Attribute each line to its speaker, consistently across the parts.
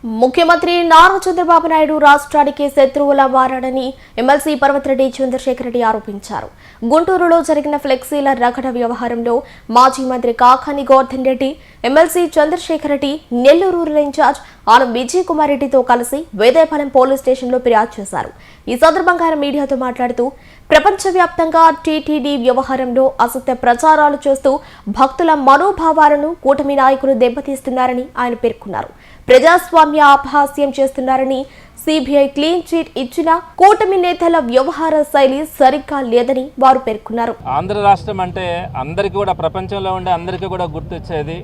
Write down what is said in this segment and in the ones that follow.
Speaker 1: ముఖ్యమంత్రి నారా చంద్రబాబు నాయుడు రాష్ట్రానికి శత్రువులా మారాడని ఎమ్మెల్సీ పర్వతిరెడ్డి చంద్రశేఖర్ రెడ్డి ఆరోపించారు. గుంటూరులో జరిగిన ఫ్లెక్సీల రగడ వ్యవహారంలో మాజీ మంత్రి Kakani Govardhan Reddy, MLC Chandrasekhar Reddy, Nellore rural incharge Anam Vijay Kumar రెడ్డితో కలిసి వేదేపాలెం పోలీస్ స్టేషన్లో ఫిర్యాదు చేశారు. ఈ సందర్భంగా ఆయన మీడియాతో మాట్లాడుతూ ప్రపంచవ్యాప్తంగా టీటీడీ వ్యవహారంలో అసత్య ప్రచారాలు చేస్తూ భక్తుల మనోభావాలను కూటమి నాయకులు దెబ్బతీస్తున్నారని ఆయన పేర్కొన్నారు. ప్రజాస్వామ్య అపహాస్యం చేస్తున్నారని, సిబిఐ క్లీన్ చిట్ ఇచ్చిన కూటమి నేతల వ్యవహార శైలి సరిగ్గా లేదని వారు పేర్కొన్నారు.
Speaker 2: ఆంధ్ర రాష్ట్రం అంటే అందరికీ కూడా ప్రపంచంలో ఉండే అందరికీ కూడా గుర్తొచ్చేది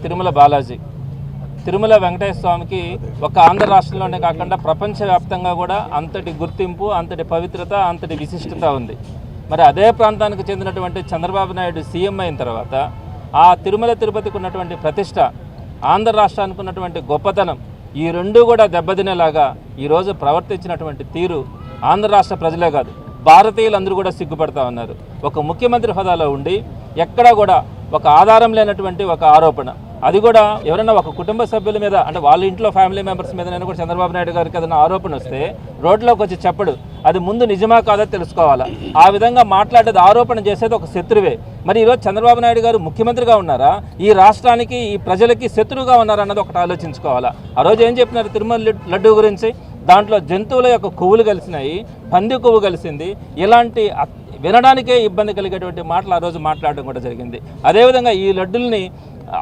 Speaker 2: తిరుమల బాలాజీ. తిరుమల వెంకటేశ్వర స్వామికి ఒక ఆంధ్ర రాష్ట్రంలోనే కాకుండా ప్రపంచవ్యాప్తంగా కూడా అంతటి గుర్తింపు, అంతటి పవిత్రత, అంతటి విశిష్టత ఉంది. మరి అదే ప్రాంతానికి చెందినటువంటి చంద్రబాబు నాయుడు సీఎం అయిన తర్వాత ఆ తిరుమల తిరుపతికి ఉన్నటువంటి ప్రతిష్ట, ఆంధ్ర రాష్ట్రానికి ఉన్నటువంటి గొప్పతనం, ఈ రెండూ కూడా దెబ్బతినేలాగా ఈరోజు ప్రవర్తించినటువంటి తీరు ఆంధ్ర రాష్ట్ర ప్రజలే కాదు, భారతీయులందరూ కూడా సిగ్గుపడతా ఉన్నారు. ఒక ముఖ్యమంత్రి హోదాలో ఉండి ఎక్కడా కూడా ఒక ఆధారం లేనటువంటి ఒక ఆరోపణ, అది కూడా ఎవరైనా ఒక కుటుంబ సభ్యుల మీద, అంటే వాళ్ళ ఇంట్లో ఫ్యామిలీ మెంబర్స్ మీద కూడా చంద్రబాబు నాయుడు గారికి ఏదైనా ఆరోపణ వస్తే రోడ్లోకి వచ్చి చెప్పడు, అది ముందు నిజమా కాదో తెలుసుకోవాలా. ఆ విధంగా మాట్లాడేది, ఆరోపణ చేసేది ఒక శత్రువే. మరి ఈరోజు చంద్రబాబు నాయుడు గారు ముఖ్యమంత్రిగా ఉన్నారా, ఈ రాష్ట్రానికి, ఈ ప్రజలకి శత్రువుగా ఉన్నారా అన్నది ఒకటి ఆలోచించుకోవాలా. ఆ రోజు ఏం చెప్పినారు తిరుమల లడ్డు గురించి? దాంట్లో జంతువుల యొక్క కొవ్వులు కలిసినాయి, పంది కొవ్వు కలిసింది, ఇలాంటి వినడానికే ఇబ్బంది కలిగేటువంటి మాటలు ఆ రోజు మాట్లాడడం కూడా జరిగింది. అదేవిధంగా ఈ లడ్డుల్ని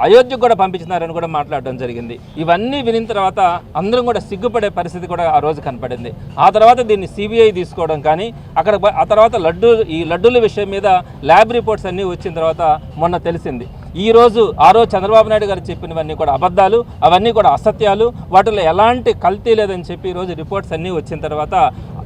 Speaker 2: అయోధ్యకు కూడా పంపించినారని కూడా మాట్లాడడం జరిగింది. ఇవన్నీ వినిన తర్వాత అందరం కూడా సిగ్గుపడే పరిస్థితి కూడా ఆ రోజు కనపడింది. ఆ తర్వాత దీన్ని సిబిఐ తీసుకోవడం కానీ, ఆ తర్వాత ఈ లడ్డూల విషయం మీద ల్యాబ్ రిపోర్ట్స్ అన్నీ వచ్చిన తర్వాత మొన్న తెలిసింది. ఆ రోజు చంద్రబాబు నాయుడు గారు చెప్పినవన్నీ కూడా అబద్ధాలు, అవన్నీ కూడా అసత్యాలు, వాటిలో ఎలాంటి కల్తీ లేదని చెప్పి ఈరోజు రిపోర్ట్స్ అన్నీ వచ్చిన తర్వాత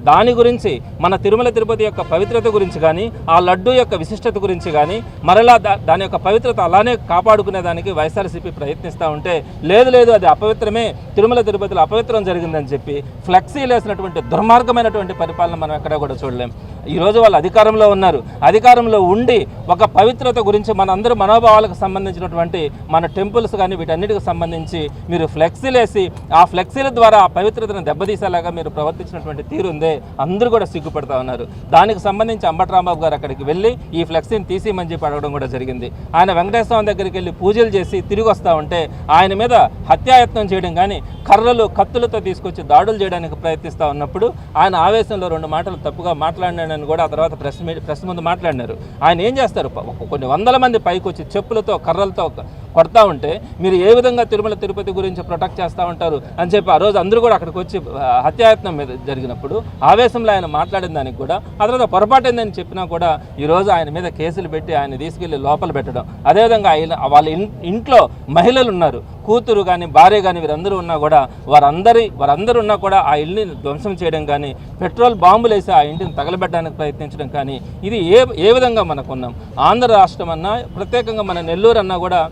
Speaker 2: దాని గురించి, మన తిరుమల తిరుపతి యొక్క పవిత్రత గురించి కానీ, ఆ లడ్డు యొక్క విశిష్టత గురించి కానీ, మరలా దాని యొక్క పవిత్రత అలానే కాపాడుకునేదానికి వైఎస్ఆర్సీపీ ప్రయత్నిస్తూ ఉంటే, లేదు అది అపవిత్రమే, తిరుమల తిరుపతిలో అపవిత్రం జరిగిందని చెప్పి ఫ్లెక్సీలు వేసినటువంటి దుర్మార్గమైనటువంటి పరిపాలన మనం ఎక్కడా కూడా చూడలేం. ఈరోజు వాళ్ళు అధికారంలో ఉన్నారు. అధికారంలో ఉండి ఒక పవిత్రత గురించి, మనందరూ మనోభావాలకు సంబంధించినటువంటి మన టెంపుల్స్ కానీ వీటన్నిటికి సంబంధించి మీరు ఫ్లెక్సీలు వేసి ఆ ఫ్లెక్సీల ద్వారా ఆ పవిత్రతను దెబ్బతీసేలాగా మీరు ప్రవర్తించినటువంటి తీరుందే అందరూ కూడా సిగ్గుపడతా ఉన్నారు. దానికి సంబంధించి అంబటి రాంబాబు గారు అక్కడికి వెళ్ళి ఈ ఫ్లెక్సీని తీసేయమని చెప్పి అడగడం కూడా జరిగింది. ఆయన వెంకటేశ్వర స్వామి దగ్గరికి వెళ్ళి పూజలు చేసి తిరిగి వస్తూ ఉంటే ఆయన మీద హత్యాయత్నం చేయడం కానీ, కర్రలు కత్తులతో తీసుకొచ్చి దాడులు చేయడానికి ప్రయత్నిస్తూ ఉన్నప్పుడు ఆయన ఆవేశంలో 2 మాటలు తప్పుగా మాట్లాడినాడని కూడా ఆ తర్వాత ప్రెస్ ముందు మాట్లాడినారు. ఆయన ఏం చేస్తారు, కొన్ని వందల మంది పైకి వచ్చి చెప్పులతో కర్రలతో కొడతా ఉంటే మీరు ఏ విధంగా తిరుమల తిరుపతి గురించి ప్రొటెక్ట్ చేస్తూ ఉంటారు అని చెప్పి ఆ రోజు అందరూ కూడా అక్కడికి వచ్చి హత్యాయత్నం మీద జరిగినప్పుడు ఆవేశంలో ఆయన మాట్లాడిన దానికి కూడా, ఆ తర్వాత పొరపాటైందని చెప్పినా కూడా ఈరోజు ఆయన మీద కేసులు పెట్టి ఆయన తీసుకెళ్లి లోపల పెట్టడం. అదేవిధంగా వాళ్ళ ఇంట్లో మహిళలు ఉన్నారు, కూతురు కానీ భార్య కానీ వీరందరూ ఉన్నా కూడా వారందరూ ఉన్నా కూడా ఆ ఇల్లుని ధ్వంసం చేయడం కానీ, పెట్రోల్ బాంబులు వేసి ఆ ఇంటిని తగలబెట్టడానికి ప్రయత్నించడం కానీ, ఇది ఏ విధంగా మనకున్నాం. ఆంధ్ర రాష్ట్రం అన్నా, ప్రత్యేకంగా మన నెల్లూరు అన్నా కూడా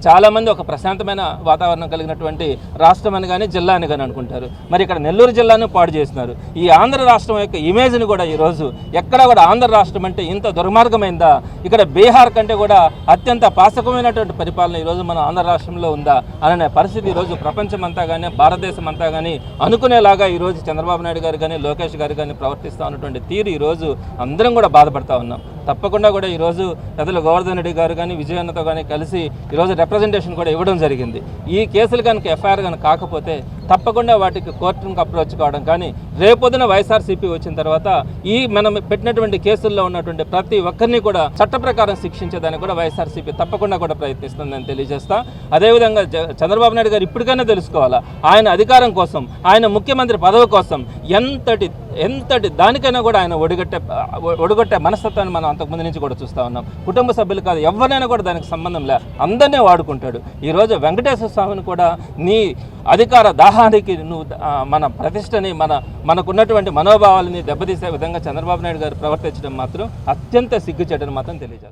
Speaker 2: చాలామంది ఒక ప్రశాంతమైన వాతావరణం కలిగినటువంటి రాష్ట్రం అని కానీ జిల్లా అని కానీ అనుకుంటారు. మరి ఇక్కడ నెల్లూరు జిల్లాను పాడు చేస్తున్నారు. ఈ ఆంధ్ర రాష్ట్రం యొక్క ఇమేజ్ని కూడా ఈరోజు ఎక్కడ కూడా ఆంధ్ర రాష్ట్రం అంటే ఇంత దుర్మార్గమైందా, ఇక్కడ బీహార్ కంటే కూడా అత్యంత పాశకమైనటువంటి పరిపాలన ఈరోజు మన ఆంధ్ర రాష్ట్రంలో ఉందా అనే పరిస్థితి ఈరోజు ప్రపంచం అంతా కానీ, భారతదేశం అంతా కానీ అనుకునేలాగా ఈరోజు చంద్రబాబు నాయుడు గారు కానీ, లోకేష్ గారు కానీ ప్రవర్తిస్తూ ఉన్నటువంటి తీరు ఈరోజు అందరం కూడా బాధపడతా ఉన్నాం. తప్పకుండా కూడా ఈరోజు పెద్దలు గోవర్ధన్ రెడ్డి గారు కానీ, విజయన్నతో కానీ కలిసి ఈరోజు రిప్రజెంటేషన్ కూడా ఇవ్వడం జరిగింది. ఈ కేసులు కనుక ఎఫ్ఐఆర్ కనుక కాకపోతే తప్పకుండా వాటికి కోర్టుకు అప్రోచ్ కావడం కానీ, రేపొద్దున వైఎస్ఆర్సీపీ వచ్చిన తర్వాత ఈ మనం పెట్టినటువంటి కేసుల్లో ఉన్నటువంటి ప్రతి ఒక్కరిని కూడా చట్ట ప్రకారం శిక్షించేదానికి కూడా వైఎస్ఆర్సీపీ తప్పకుండా కూడా ప్రయత్నిస్తుందని తెలియజేస్తా. అదేవిధంగా చంద్రబాబు నాయుడు గారు ఇప్పటికైనా తెలుసుకోవాలా, ఆయన అధికారం కోసం, ఆయన ముఖ్యమంత్రి పదవి కోసం ఎంతటి దానికైనా కూడా ఆయన ఒడిగొట్టే మనస్తత్వాన్ని మనం అంతకుముందు నుంచి కూడా చూస్తూ ఉన్నాం. కుటుంబ సభ్యులు కాదు, ఎవరినైనా కూడా దానికి సంబంధం లే, అందరినీ వాడుకుంటాడు. ఈరోజు వెంకటేశ్వర స్వామిని కూడా నీ అధికార దాహానికి నువ్వు మన ప్రతిష్టని, మనకున్నటువంటి మనోభావాలని దెబ్బతీసే విధంగా చంద్రబాబు నాయుడు గారు ప్రవర్తించడం మాత్రం అత్యంత సిగ్గుచేటని మాత్రం తెలియజేస్తాను.